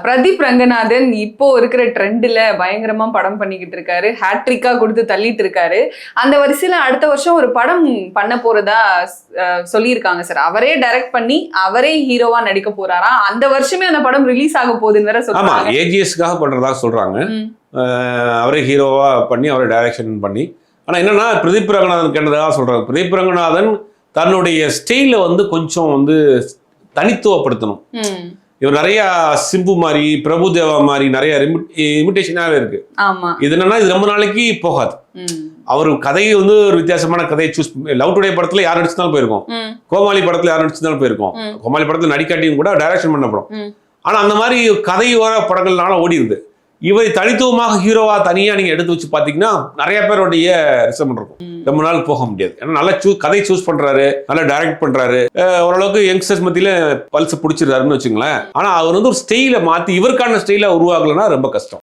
பிரதீப் ரங்கநாதன் இப்போ இருக்கிற ட்ரெண்ட்ல பயங்கரமா படம் பண்ணிக்கிட்டு இருக்காரு, ஹேட்ரிக்கா கொடுத்து தள்ளிட்டு இருக்காரு. அந்த வரிசையில அடுத்த வருஷம் ஒரு படம் பண்ண போறதா சொல்லியிருக்காங்க சார். அவரே டைரக்ட் பண்ணி அவரே ஹீரோவா நடிக்க போறாரா. அந்த வருஷமே அந்த படம் ரிலீஸ் ஆக போகுதுன்னு வேற சொல்றாங்க. ஏஜிஎஸ்க்காக பண்றதா சொல்றாங்க. அவரே ஹீரோவா பண்ணி அவரே டைரக்ஷன் பண்ணி. ஆனா என்னன்னா பிரதீப் ரங்கநாதன் கேட்டதாக சொல்றாங்க. பிரதீப் ரங்கநாதன் தன்னுடைய ஸ்டைல வந்து கொஞ்சம் வந்து தனித்துவப்படுத்தணும். இவர் நிறைய சிம்பு மாதிரி பிரபுதேவா மாதிரி நிறைய இமிட்டேஷனாவே இருக்கு. இது என்னன்னா இது ரொம்ப நாளைக்கு போகாது. அவர் கதையை வந்து ஒரு வித்தியாசமான கதையை சூஸ். லவ் டுடே படத்துல யார் நடிச்சிருந்தாலும் போயிருக்கோம், கோமாளி படத்துல யார் நடிச்சிருந்தாலும் போயிருக்கோம், கோமாளி படத்துல நடிக்காட்டியும் கூட டைரக்ஷன் பண்ண படம். ஆனா அந்த மாதிரி கதையோர படங்கள்னால ஓடிடுது. இவரை தனித்துவமாக ஹீரோவா தனியா நீங்க எடுத்து வச்சு பாத்தீங்கன்னா நிறைய பேருடைய ரிசப்ஷன் இருக்கும். ரொம்ப நாள் போக முடியாது. ஏன்னா நல்லா கதை சூஸ் பண்றாரு, நல்லா டைரக்ட் பண்றாரு, ஓரளவுக்கு யங்ஸ்டர்ஸ் மத்தியில பல்ஸ் பிடிச்சிருக்காருன்னு வச்சுங்களேன். ஆனா அவர் வந்து ஒரு ஸ்டைல மாத்தி இவருக்கான ஸ்டைல உருவாக்கலன்னா ரொம்ப கஷ்டம்.